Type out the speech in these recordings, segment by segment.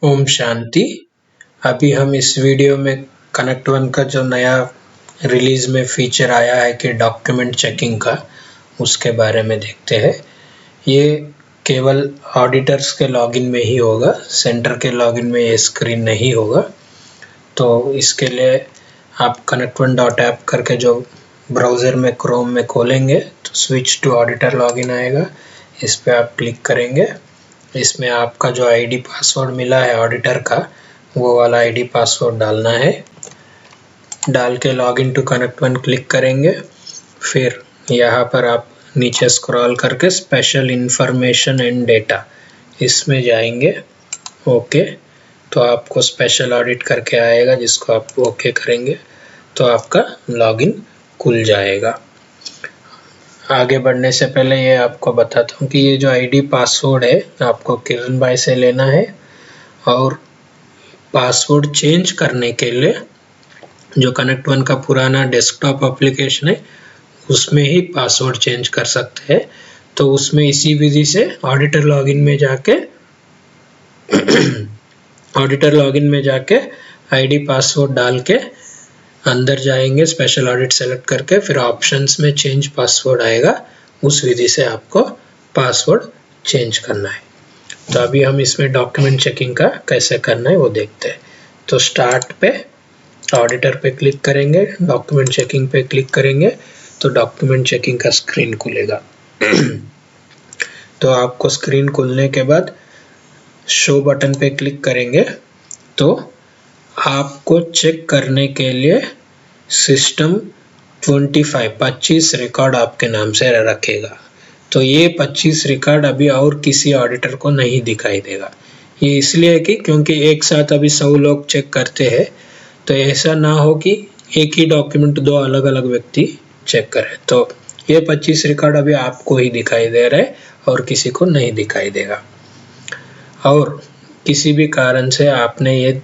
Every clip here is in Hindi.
ओम शांति। अभी हम इस वीडियो में कनेक्ट वन का जो नया रिलीज में फीचर आया है कि डॉक्यूमेंट चेकिंग का, उसके बारे में देखते हैं। ये केवल ऑडिटर्स के लॉगिन में ही होगा, सेंटर के लॉगिन में ये स्क्रीन नहीं होगा। तो इसके लिए आप connect1.app करके जो ब्राउज़र में क्रोम में खोलेंगे तो स्विच टू ऑडिटर लॉगिन आएगा। इस पर आप क्लिक करेंगे। इसमें आपका जो आईडी पासवर्ड मिला है ऑडिटर का, वो वाला आईडी पासवर्ड डालना है। डाल के login to connect one click करेंगे। फिर यहाँ पर आप नीचे स्क्रॉल करके स्पेशल इंफॉर्मेशन एंड डेटा इसमें जाएंगे। ओके, तो आपको स्पेशल ऑडिट करके आएगा, जिसको आप ओके करेंगे तो आपका लॉगिन खुल जाएगा। आगे बढ़ने से पहले ये आपको बताता हूँ कि ये जो आईडी पासवर्ड है आपको किरण भाई से लेना है, और पासवर्ड चेंज करने के लिए जो कनेक्ट वन का पुराना डेस्कटॉप एप्लीकेशन है उसमें ही पासवर्ड चेंज कर सकते हैं। तो उसमें इसी विधि से ऑडिटर लॉगिन में जाके आईडी पासवर्ड डाल के अंदर जाएंगे, स्पेशल ऑडिट सेलेक्ट करके, फिर ऑप्शंस में चेंज पासवर्ड आएगा, उस विधि से आपको पासवर्ड चेंज करना है। तो अभी हम इसमें डॉक्यूमेंट चेकिंग का कैसे करना है वो देखते हैं। तो स्टार्ट पे ऑडिटर पे क्लिक करेंगे, डॉक्यूमेंट चेकिंग पे क्लिक करेंगे तो डॉक्यूमेंट चेकिंग का स्क्रीन खुलेगा। तो आपको स्क्रीन खुलने के बाद शो बटन पे क्लिक करेंगे तो आपको चेक करने के लिए सिस्टम 25 रिकॉर्ड आपके नाम से रखेगा। तो ये 25 रिकॉर्ड अभी और किसी ऑडिटर को नहीं दिखाई देगा। ये इसलिए कि क्योंकि एक साथ अभी 100 लोग चेक करते हैं, तो ऐसा ना हो कि एक ही डॉक्यूमेंट दो अलग अलग व्यक्ति चेक करें। तो ये 25 रिकॉर्ड अभी आपको ही दिखाई दे रहा है और किसी को नहीं दिखाई देगा। और किसी भी कारण से आपने ये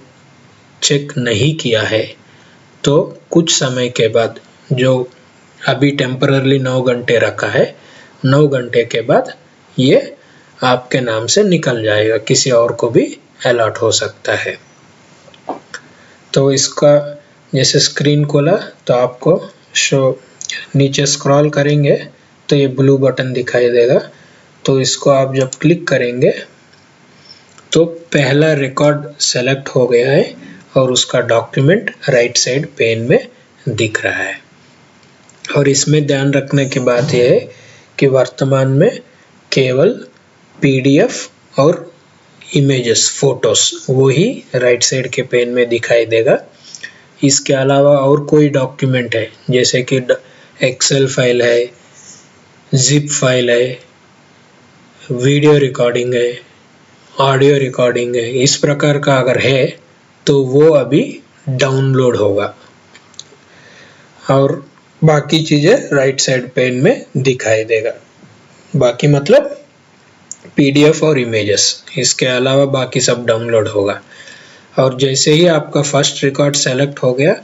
चेक नहीं किया है तो कुछ समय के बाद, जो अभी टेम्पररी 9 घंटे रखा है, 9 घंटे के बाद ये आपके नाम से निकल जाएगा, किसी और को भी अलॉट हो सकता है। तो इसका जैसे स्क्रीन खोला तो आपको नीचे स्क्रॉल करेंगे तो ये ब्लू बटन दिखाई देगा। तो इसको आप जब क्लिक करेंगे तो पहला रिकॉर्ड सेलेक्ट हो गया है और उसका डॉक्यूमेंट राइट साइड पेन में दिख रहा है। और इसमें ध्यान रखने की बात यह है कि वर्तमान में केवल पीडीएफ और इमेजेस, फोटोस, वो ही राइट साइड के पेन में दिखाई देगा। इसके अलावा और कोई डॉक्यूमेंट है, जैसे कि एक्सेल फाइल है, जिप फाइल है, वीडियो रिकॉर्डिंग है, ऑडियो रिकॉर्डिंग है, इस प्रकार का अगर है तो वो अभी डाउनलोड होगा और बाकी चीजें राइट साइड पेन में दिखाई देगा। बाकी मतलब पीडीएफ और इमेजेस, इसके अलावा बाकी सब डाउनलोड होगा। और जैसे ही आपका फर्स्ट रिकॉर्ड सेलेक्ट हो गया,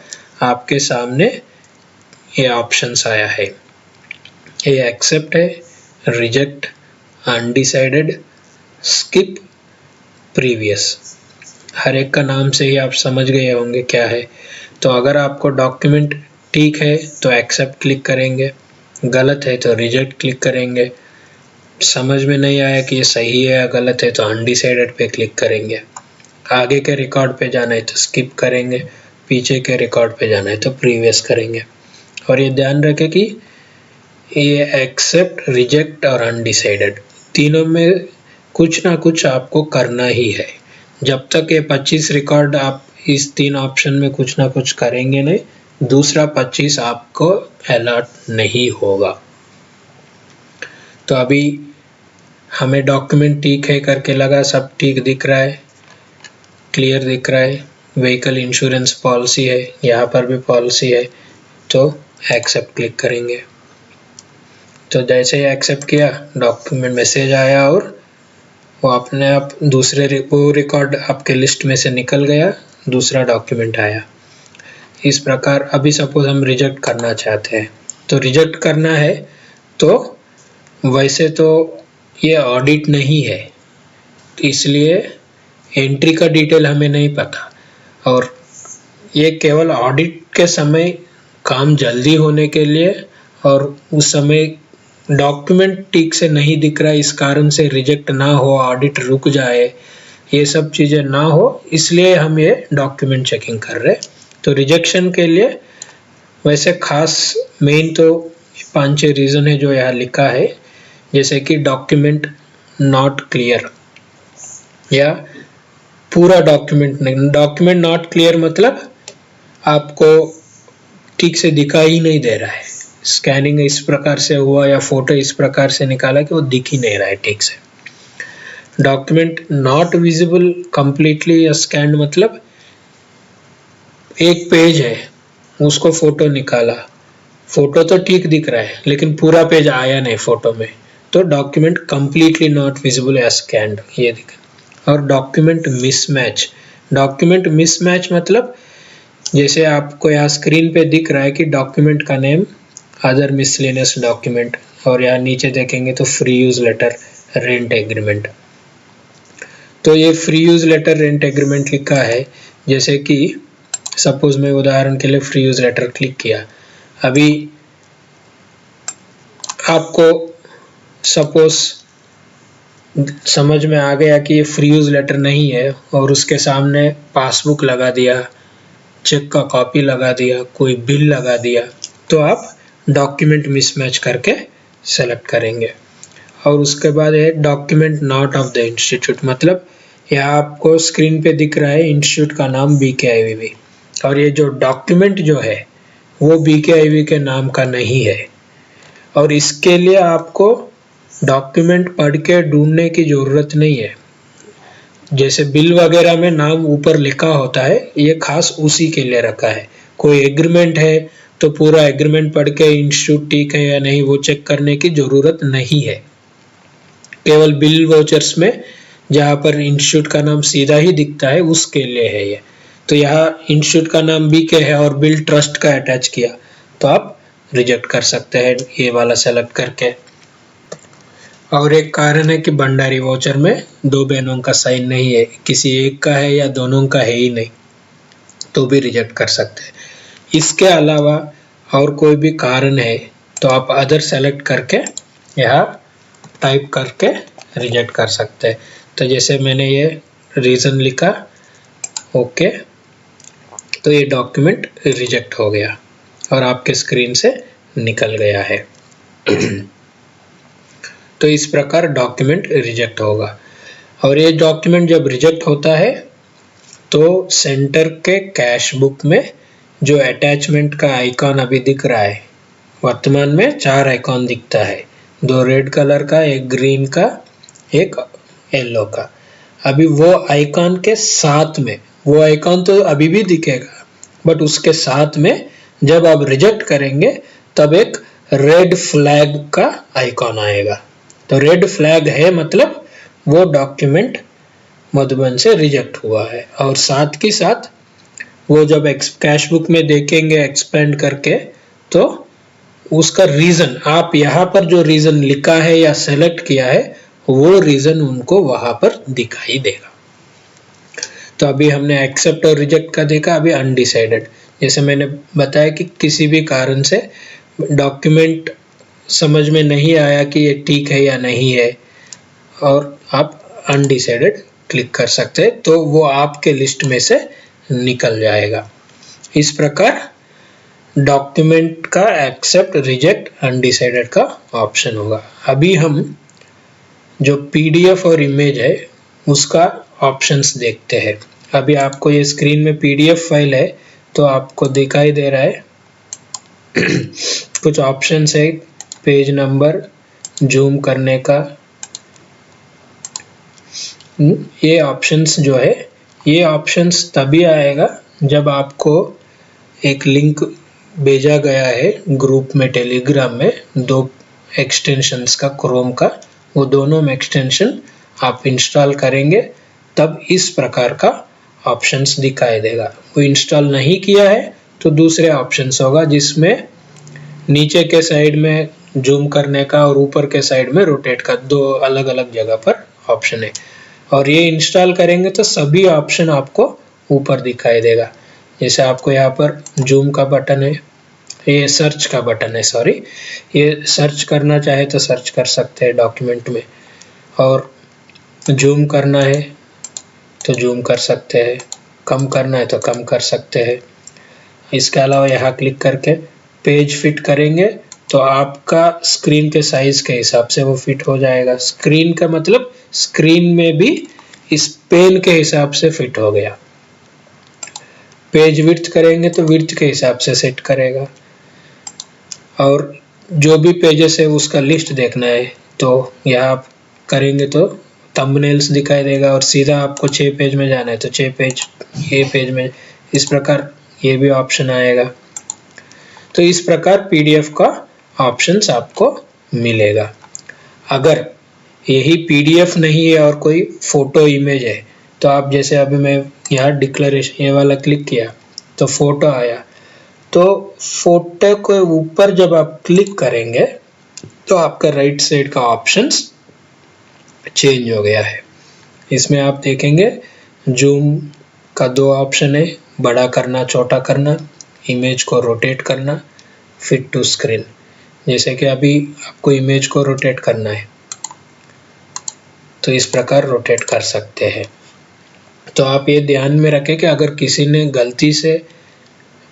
आपके सामने ये ऑप्शंस आया है। ये एक्सेप्ट है, रिजेक्ट, अनडिसाइडेड, स्किप, प्रीवियस। हर एक का नाम से ही आप समझ गए होंगे क्या है। तो अगर आपको डॉक्यूमेंट ठीक है तो एक्सेप्ट क्लिक करेंगे, गलत है तो रिजेक्ट क्लिक करेंगे, समझ में नहीं आया कि ये सही है या गलत है तो अनडिसाइडेड पे क्लिक करेंगे, आगे के रिकॉर्ड पे जाना है तो स्किप करेंगे, पीछे के रिकॉर्ड पे जाना है तो प्रीवियस करेंगे। और ये ध्यान रखें कि ये एक्सेप्ट, रिजेक्ट और अनडिसाइडेड तीनों में कुछ ना कुछ आपको करना ही है। जब तक ये 25 रिकॉर्ड आप इस 3 ऑप्शन में कुछ ना कुछ करेंगे नहीं, दूसरा 25 आपको अलॉट नहीं होगा। तो अभी हमें डॉक्यूमेंट ठीक है करके लगा, सब ठीक दिख रहा है, क्लियर दिख रहा है, व्हीकल इंश्योरेंस पॉलिसी है, यहाँ पर भी पॉलिसी है, तो एक्सेप्ट क्लिक करेंगे। तो जैसे ही एक्सेप्ट किया, डॉक्यूमेंट मैसेज आया और वो अपने आप दूसरे रिकॉर्ड आपके लिस्ट में से निकल गया, दूसरा डॉक्यूमेंट आया। इस प्रकार अभी सपोज हम रिजेक्ट करना चाहते हैं, तो रिजेक्ट करना है तो वैसे तो ये ऑडिट नहीं है, इसलिए एंट्री का डिटेल हमें नहीं पता, और ये केवल ऑडिट के समय काम जल्दी होने के लिए, और उस समय डॉक्यूमेंट ठीक से नहीं दिख रहा इस कारण से रिजेक्ट ना हो, ऑडिट रुक जाए, ये सब चीज़ें ना हो, इसलिए हम ये डॉक्यूमेंट चेकिंग कर रहे हैं। तो रिजेक्शन के लिए वैसे खास मेन तो 5-6 रीज़न है जो यहाँ लिखा है, जैसे कि डॉक्यूमेंट नॉट क्लियर, या पूरा डॉक्यूमेंट नहीं। डॉक्यूमेंट नॉट क्लियर मतलब आपको ठीक से दिखाई ही नहीं दे रहा है, स्कैनिंग इस प्रकार से हुआ या फोटो इस प्रकार से निकाला कि वो दिख ही नहीं रहा है ठीक से। डॉक्यूमेंट नॉट विजिबल कंप्लीटली या स्कैन मतलब एक पेज है, उसको फोटो निकाला, फोटो तो ठीक दिख रहा है लेकिन पूरा पेज आया नहीं फोटो में, तो डॉक्यूमेंट कंप्लीटली नॉट विजिबल या स्कैन्ड, ये दिखा। और डॉक्यूमेंट मिसमैच, डॉक्यूमेंट मिसमैच मतलब जैसे आपको यहाँ स्क्रीन पे दिख रहा है कि डॉक्यूमेंट का नेम अदर मिसलेनियस डॉक्यूमेंट, और यहाँ नीचे देखेंगे तो free use letter rent agreement, तो ये free use letter rent agreement लिखा है। जैसे कि सपोज मैं उदाहरण के लिए फ्री यूज लेटर क्लिक किया, अभी आपको सपोज समझ में आ गया कि ये फ्री यूज लेटर नहीं है, और उसके सामने पासबुक लगा दिया, चेक का कॉपी लगा दिया, कोई बिल लगा दिया, तो आप डॉक्यूमेंट मिसमैच करके सेलेक्ट करेंगे। और उसके बाद है document not of the institute, मतलब यहाँ आपको स्क्रीन पे दिख रहा है इंस्टीट्यूट का नाम BKIVV, और ये जो डॉक्यूमेंट जो है वो BKIVV के नाम का नहीं है, और इसके लिए आपको डॉक्यूमेंट पढ़ के ढूंढने की जरूरत नहीं है। जैसे बिल वगैरह में नाम ऊपर लिखा होता है, ये खास उसी के लिए रखा है। कोई एग्रीमेंट है तो पूरा एग्रीमेंट पढ़ के इंस्टीट्यूट ठीक है या नहीं वो चेक करने की जरूरत नहीं है। केवल बिल वाउचर्स में जहाँ पर इंस्टीट्यूट का नाम सीधा ही दिखता है उसके लिए है ये। तो यहाँ इंस्टीट्यूट का नाम BK है और बिल ट्रस्ट का अटैच किया, तो आप रिजेक्ट कर सकते हैं ये वाला सेलेक्ट करके। और एक कारण है कि भंडारी वाउचर में 2 बहनों का साइन नहीं है, किसी एक का है या दोनों का है ही नहीं, तो भी रिजेक्ट कर सकते हैं। इसके अलावा और कोई भी कारण है तो आप अदर सेलेक्ट करके यहाँ टाइप करके रिजेक्ट कर सकते हैं। तो जैसे मैंने ये रीज़न लिखा ओके, तो ये डॉक्यूमेंट रिजेक्ट हो गया और आपके स्क्रीन से निकल गया है। तो इस प्रकार डॉक्यूमेंट रिजेक्ट होगा। और ये डॉक्यूमेंट जब रिजेक्ट होता है तो सेंटर के कैश बुक में जो अटैचमेंट का आइकॉन अभी दिख रहा है, वर्तमान में 4 आइकॉन दिखता है, 2 रेड कलर का, एक ग्रीन का, एक येलो का। अभी वो आइकॉन के साथ में, वो आइकॉन तो अभी भी दिखेगा बट उसके साथ में जब आप रिजेक्ट करेंगे तब एक रेड फ्लैग का आइकॉन आएगा। तो रेड फ्लैग है मतलब वो डॉक्यूमेंट मधुबन से रिजेक्ट हुआ है। और साथ ही साथ वो जब कैश बुक में देखेंगे एक्सपेंड करके तो उसका रीजन, आप यहाँ पर जो रीजन लिखा है या सेलेक्ट किया है वो रीजन उनको वहां पर दिखाई देगा। तो अभी हमने एक्सेप्ट और रिजेक्ट का देखा। अभी अनडिसाइडेड, जैसे मैंने बताया कि किसी भी कारण से डॉक्यूमेंट समझ में नहीं आया कि ये ठीक है या नहीं है और आप अनडिसाइडेड क्लिक कर सकते हैं, तो वो आपके लिस्ट में से निकल जाएगा। इस प्रकार डॉक्यूमेंट का एक्सेप्ट, रिजेक्ट, अनडिसाइडेड का ऑप्शन होगा। अभी हम जो PDF और इमेज है उसका ऑप्शंस देखते हैं। अभी आपको ये स्क्रीन में PDF फाइल है तो आपको दिखाई दे रहा है कुछ ऑप्शंस है, पेज नंबर, जूम करने का। ये ऑप्शंस जो है, ये ऑप्शंस तभी आएगा जब आपको एक लिंक भेजा गया है ग्रुप में टेलीग्राम में 2 एक्सटेंशंस का, क्रोम का, वो दोनों में एक्सटेंशन आप इंस्टॉल करेंगे तब इस प्रकार का ऑप्शंस दिखाई देगा। वो इंस्टॉल नहीं किया है तो दूसरे ऑप्शंस होगा जिसमें नीचे के साइड में जूम करने का और ऊपर के साइड में रोटेट का 2 अलग अलग जगह पर ऑप्शन है। और ये इंस्टॉल करेंगे तो सभी ऑप्शन आपको ऊपर दिखाई देगा। जैसे आपको यहाँ पर जूम का बटन है, ये सर्च का बटन है, सॉरी, ये सर्च करना चाहे तो सर्च कर सकते हैं डॉक्यूमेंट में, और जूम करना है तो जूम कर सकते हैं, कम करना है तो कम कर सकते हैं। इसके अलावा यहाँ क्लिक करके पेज फिट करेंगे तो आपका स्क्रीन के साइज के हिसाब से वो फिट हो जाएगा। स्क्रीन का मतलब स्क्रीन में भी इस पेन के हिसाब से फिट हो गया। पेज विड्थ करेंगे तो विड्थ के हिसाब से सेट करेगा, और जो भी पेजेस है उसका लिस्ट देखना है तो यहाँ आप करेंगे तो थंबनेल्स दिखाई देगा, और सीधा आपको 6 पेज में जाना है तो 6 पेज, ये पेज में, इस प्रकार ये भी ऑप्शन आएगा। तो इस प्रकार पीडीएफ का ऑप्शंस आपको मिलेगा। अगर यही पीडीएफ नहीं है और कोई फोटो इमेज है तो आप, जैसे अभी मैं यहाँ डिक्लेरेशन ये वाला क्लिक किया तो फोटो आया, तो फोटो के ऊपर जब आप क्लिक करेंगे तो आपका राइट साइड का ऑप्शंस चेंज हो गया है। इसमें आप देखेंगे जूम का 2 ऑप्शन है, बड़ा करना, छोटा करना, इमेज को रोटेट करना, फिट टू स्क्रीन। जैसे कि अभी आपको इमेज को रोटेट करना है तो इस प्रकार रोटेट कर सकते हैं। तो आप ये ध्यान में रखें कि अगर किसी ने गलती से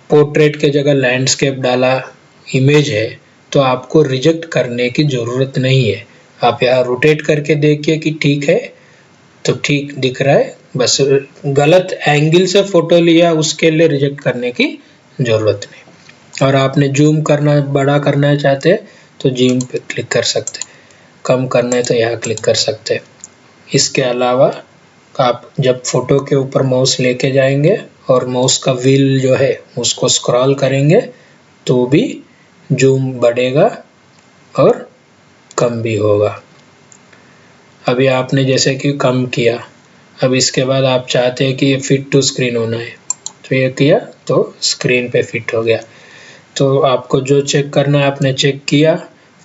पोर्ट्रेट के जगह लैंडस्केप डाला, इमेज है, तो आपको रिजेक्ट करने की ज़रूरत नहीं है। आप यहाँ रोटेट करके देखिए कि ठीक है तो ठीक दिख रहा है, बस गलत एंगल से फोटो लिया उसके लिए रिजेक्ट करने की ज़रूरत नहीं। और आपने जूम करना, बड़ा करना चाहते हैं तो जूम पे क्लिक कर सकते हैं, कम करना है तो यहाँ क्लिक कर सकते हैं। इसके अलावा आप जब फोटो के ऊपर माउस लेके जाएंगे और माउस का व्हील जो है उसको स्क्रॉल करेंगे तो भी जूम बढ़ेगा और कम भी होगा। अभी आपने जैसे कि कम किया, अब इसके बाद आप चाहते हैं कि ये फिट टू स्क्रीन होना है तो ये किया तो स्क्रीन पे फिट हो गया। तो आपको जो चेक करना है आपने चेक किया,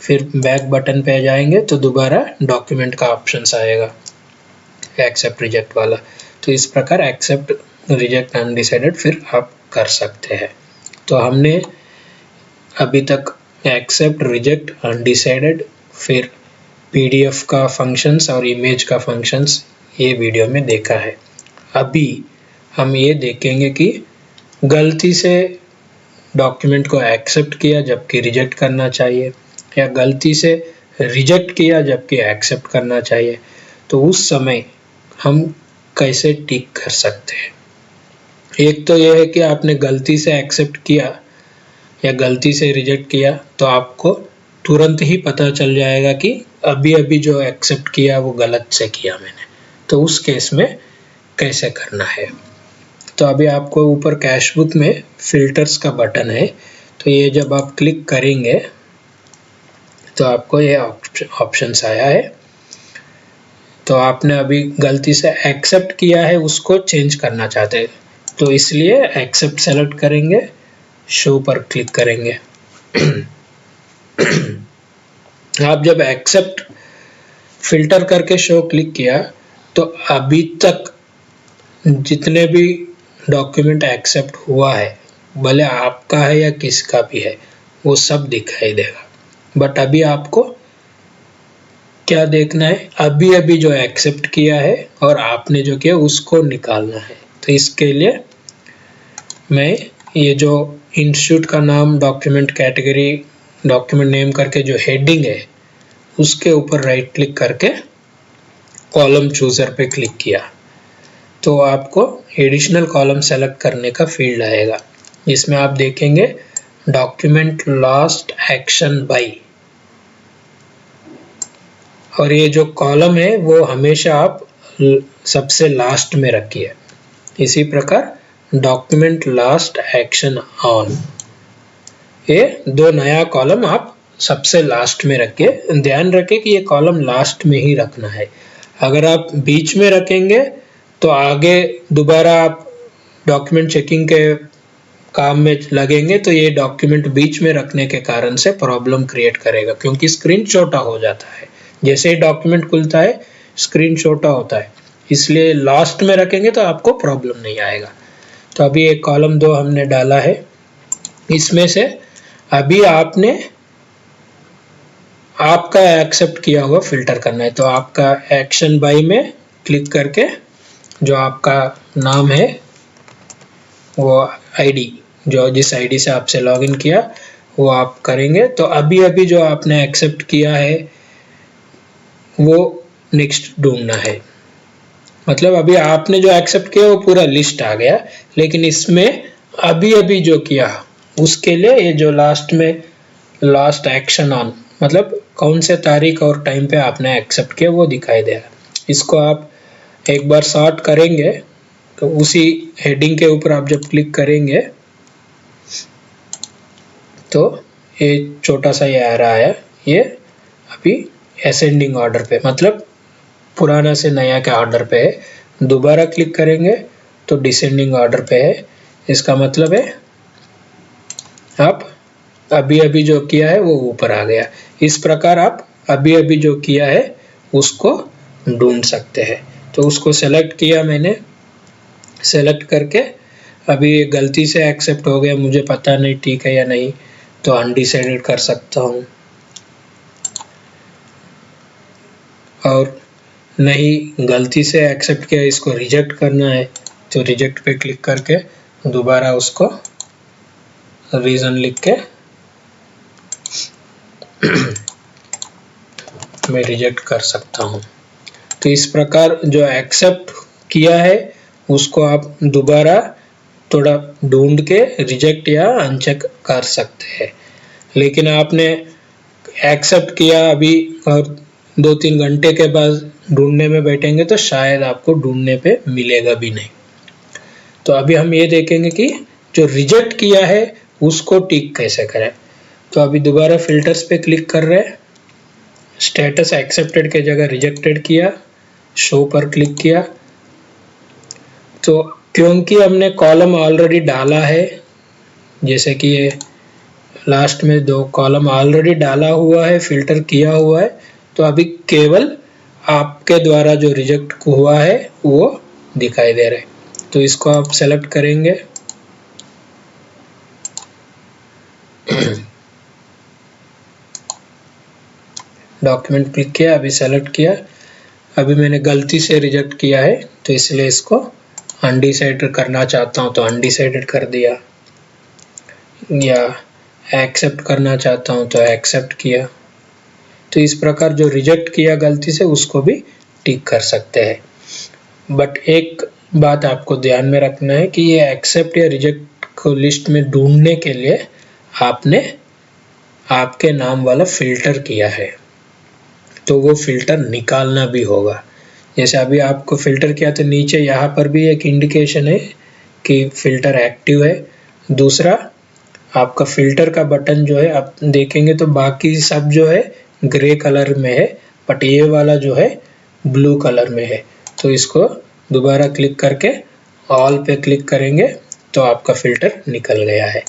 फिर बैक बटन पे जाएंगे तो दोबारा डॉक्यूमेंट का ऑप्शंस आएगा, एक्सेप्ट रिजेक्ट वाला। तो इस प्रकार एक्सेप्ट, रिजेक्ट, अनडिसाइडेड फिर आप कर सकते हैं। तो हमने अभी तक एक्सेप्ट, रिजेक्ट, अनडिसाइडेड, फिर पीडीएफ का फंक्शंस और इमेज का फंक्शंस ये वीडियो में देखा है। अभी हम ये देखेंगे कि गलती से डॉक्यूमेंट को एक्सेप्ट किया जबकि रिजेक्ट करना चाहिए, या गलती से रिजेक्ट किया जबकि एक्सेप्ट करना चाहिए, तो उस समय हम कैसे टिक कर सकते हैं। एक तो यह है कि आपने गलती से एक्सेप्ट किया या गलती से रिजेक्ट किया तो आपको तुरंत ही पता चल जाएगा कि अभी अभी जो एक्सेप्ट किया वो गलत से किया मैंने, तो उस केस में कैसे करना है। तो अभी आपको ऊपर कैशबुक में फिल्टर्स का बटन है, तो ये जब आप क्लिक करेंगे तो आपको ये ऑप्शंस आया है। तो आपने अभी गलती से एक्सेप्ट किया है, उसको चेंज करना चाहते हैं तो इसलिए एक्सेप्ट सेलेक्ट करेंगे, शो पर क्लिक करेंगे। आप जब एक्सेप्ट फिल्टर करके शो क्लिक किया तो अभी तक जितने भी डॉक्यूमेंट एक्सेप्ट हुआ है, भले आपका है या किसका भी है, वो सब दिखाई देगा। बट अभी आपको क्या देखना है, अभी अभी जो एक्सेप्ट किया है और आपने जो किया उसको निकालना है। तो इसके लिए मैं ये जो इंस्टीट्यूट का नाम, डॉक्यूमेंट कैटेगरी, डॉक्यूमेंट नेम करके जो हेडिंग है उसके ऊपर राइट क्लिक करके कॉलम चूजर पे क्लिक किया तो आपको एडिशनल कॉलम सेलेक्ट करने का फील्ड आएगा। इसमें आप देखेंगे डॉक्यूमेंट लास्ट एक्शन बाय, और ये जो कॉलम है वो हमेशा आप सबसे लास्ट में रखिए। इसी प्रकार डॉक्यूमेंट लास्ट एक्शन ऑन, ये 2 नया कॉलम आप सबसे लास्ट में रखिए। ध्यान रखें कि ये कॉलम लास्ट में ही रखना है। अगर आप बीच में रखेंगे तो आगे दोबारा आप डॉक्यूमेंट चेकिंग के काम में लगेंगे तो ये डॉक्यूमेंट बीच में रखने के कारण से प्रॉब्लम क्रिएट करेगा, क्योंकि स्क्रीन छोटा हो जाता है। जैसे ही डॉक्यूमेंट खुलता है स्क्रीन छोटा होता है, इसलिए लास्ट में रखेंगे तो आपको प्रॉब्लम नहीं आएगा। तो अभी एक कॉलम 2 हमने डाला है, इसमें से अभी आपका एक्सेप्ट किया हुआ फिल्टर करना है। तो आपका एक्शन बाय में क्लिक करके जो आपका नाम है वो आईडी, जो जिस आईडी से आपसे लॉगिन किया वो आप करेंगे। तो अभी जो आपने एक्सेप्ट किया है वो नेक्स्ट ढूंढना है। मतलब अभी आपने जो एक्सेप्ट किया वो पूरा लिस्ट आ गया, लेकिन इसमें अभी जो किया उसके लिए ये जो लास्ट में लास्ट एक्शन ऑन, मतलब कौन से तारीख और टाइम पे आपने एक्सेप्ट किया वो दिखाई दे रहा। इसको आप एक बार सॉर्ट करेंगे तो उसी हेडिंग के ऊपर आप जब क्लिक करेंगे तो ये छोटा सा ये आ रहा है, ये अभी असेंडिंग ऑर्डर पे, मतलब पुराना से नया के ऑर्डर पे है। दोबारा क्लिक करेंगे तो डिसेंडिंग ऑर्डर पे है। इसका मतलब है आप अभी जो किया है वो ऊपर आ गया। इस प्रकार आप अभी जो किया है उसको ढूंढ सकते हैं। तो उसको सेलेक्ट किया मैंने, सेलेक्ट करके अभी गलती से एक्सेप्ट हो गया, मुझे पता नहीं ठीक है या नहीं, तो अनडिसाइडेड कर सकता हूँ। और नहीं गलती से एक्सेप्ट किया, इसको रिजेक्ट करना है तो रिजेक्ट पे क्लिक करके दोबारा उसको रीजन लिख के मैं रिजेक्ट कर सकता हूँ। तो इस प्रकार जो एक्सेप्ट किया है उसको आप दोबारा थोड़ा ढूंढ के रिजेक्ट या अनचेक कर सकते हैं। लेकिन आपने एक्सेप्ट किया अभी और 2-3 घंटे के बाद ढूंढने में बैठेंगे तो शायद आपको ढूंढने पे मिलेगा भी नहीं। तो अभी हम ये देखेंगे कि जो रिजेक्ट किया है उसको टिक कैसे करें। तो अभी दोबारा फिल्टर्स पे क्लिक कर रहे हैं, स्टेटस एक्सेप्टेड के जगह रिजेक्टेड किया, शो पर क्लिक किया। तो क्योंकि हमने कॉलम ऑलरेडी डाला है, जैसे कि ये लास्ट में 2 कॉलम ऑलरेडी डाला हुआ है, फिल्टर किया हुआ है, तो अभी केवल आपके द्वारा जो रिजेक्ट हुआ है वो दिखाई दे रहा है। तो इसको आप सेलेक्ट करेंगे, डॉक्यूमेंट क्लिक किया, अभी सेलेक्ट किया, अभी मैंने गलती से रिजेक्ट किया है तो इसलिए इसको अनडिसाइडेड करना चाहता हूँ तो अनडिसाइडेड कर दिया, या एक्सेप्ट करना चाहता हूँ तो एक्सेप्ट किया। तो इस प्रकार जो रिजेक्ट किया गलती से उसको भी टिक कर सकते हैं। बट एक बात आपको ध्यान में रखना है कि ये एक्सेप्ट या रिजेक्ट को लिस्ट में ढूंढने के लिए आपने आपके नाम वाला फिल्टर किया है, तो वो फिल्टर निकालना भी होगा। जैसे अभी आपको फिल्टर किया तो नीचे यहाँ पर भी एक इंडिकेशन है कि फिल्टर एक्टिव है। दूसरा आपका फिल्टर का बटन जो है आप देखेंगे तो बाकी सब जो है ग्रे कलर में है, बट ये वाला जो है ब्लू कलर में है। तो इसको दोबारा क्लिक करके ऑल पे क्लिक करेंगे तो आपका फिल्टर निकल गया है।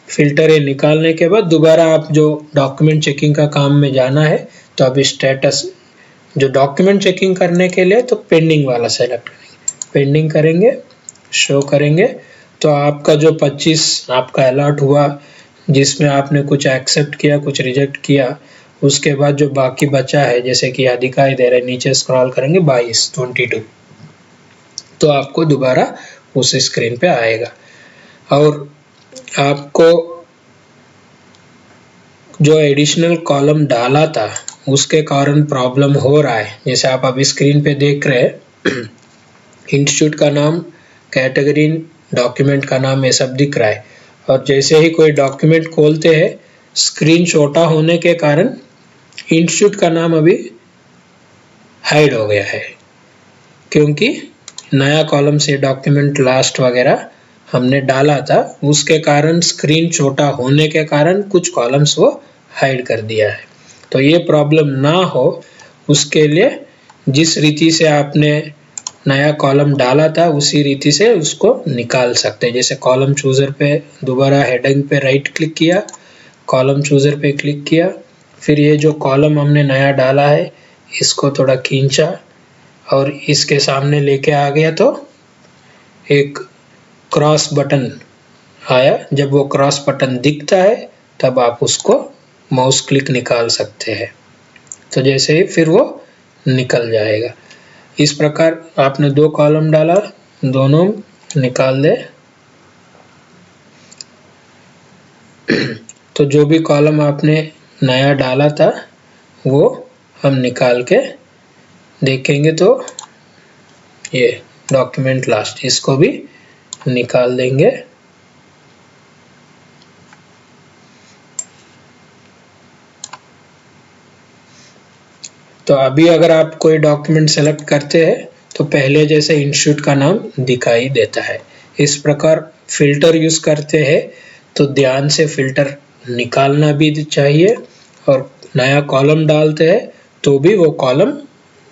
फिल्टर ये निकालने के बाद दोबारा आप जो डॉक्यूमेंट चेकिंग का काम में जाना है तो अभी स्टेटस जो डॉक्यूमेंट चेकिंग करने के लिए तो पेंडिंग वाला सेलेक्ट करेंगे, पेंडिंग करेंगे, शो करेंगे। तो आपका जो 25 आपका अलर्ट हुआ जिसमें आपने कुछ एक्सेप्ट किया कुछ रिजेक्ट किया, उसके बाद जो बाकी बचा है जैसे कि यहाँ दिखाई दे रहा है, नीचे स्क्रॉल करेंगे 22 तो आपको दोबारा उस स्क्रीन पे आएगा। और आपको जो एडिशनल कॉलम डाला था उसके कारण प्रॉब्लम हो रहा है, जैसे आप अभी स्क्रीन पे देख रहे हैं इंस्टीट्यूट का नाम, कैटेगरी, डॉक्यूमेंट का नाम, ये सब दिख रहा है। और जैसे ही कोई डॉक्यूमेंट खोलते हैं स्क्रीन छोटा होने के कारण इंस्टीट्यूट का नाम अभी हाइड हो गया है, क्योंकि नया कॉलम से डॉक्यूमेंट लास्ट वगैरह हमने डाला था, उसके कारण स्क्रीन छोटा होने के कारण कुछ कॉलम्स वो हाइड कर दिया है। तो ये प्रॉब्लम ना हो उसके लिए जिस रीति से आपने नया कॉलम डाला था उसी रीति से उसको निकाल सकते हैं। जैसे कॉलम चूजर पे दोबारा हेडिंग पे राइट क्लिक किया, कॉलम चूजर पे क्लिक किया, फिर ये जो कॉलम हमने नया डाला है इसको थोड़ा खींचा और इसके सामने लेके आ गया तो एक क्रॉस बटन आया। जब वो क्रॉस बटन दिखता है तब आप उसको माउस क्लिक निकाल सकते हैं। तो जैसे ही फिर वो निकल जाएगा। इस प्रकार आपने 2 कॉलम डाला, दोनों निकाल दे। तो जो भी कॉलम आपने नया डाला था वो हम निकाल के देखेंगे। तो ये डॉक्यूमेंट लास्ट, इसको भी निकाल देंगे। तो अभी अगर आप कोई डॉक्यूमेंट सेलेक्ट करते हैं तो पहले जैसे इंस्टीट्यूट का नाम दिखाई देता है। इस प्रकार फिल्टर यूज करते हैं तो ध्यान से फिल्टर निकालना भी चाहिए, और नया कॉलम डालते हैं तो भी वो कॉलम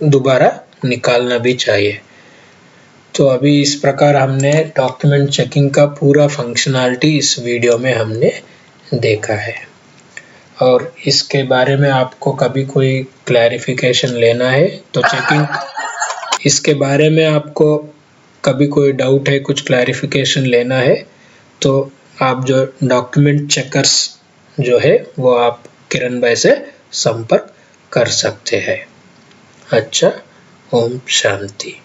दोबारा निकालना भी चाहिए। तो अभी इस प्रकार हमने डॉक्यूमेंट चेकिंग का पूरा फंक्शनैलिटी इस वीडियो में हमने देखा है। और इसके बारे में आपको कभी कोई क्लैरिफिकेशन लेना है तो इसके बारे में आपको कभी कोई डाउट है, कुछ क्लैरिफिकेशन लेना है तो आप जो डॉक्यूमेंट चेकर्स जो है वो आप किरण भाई से संपर्क कर सकते हैं। अच्छा, ओम शांति।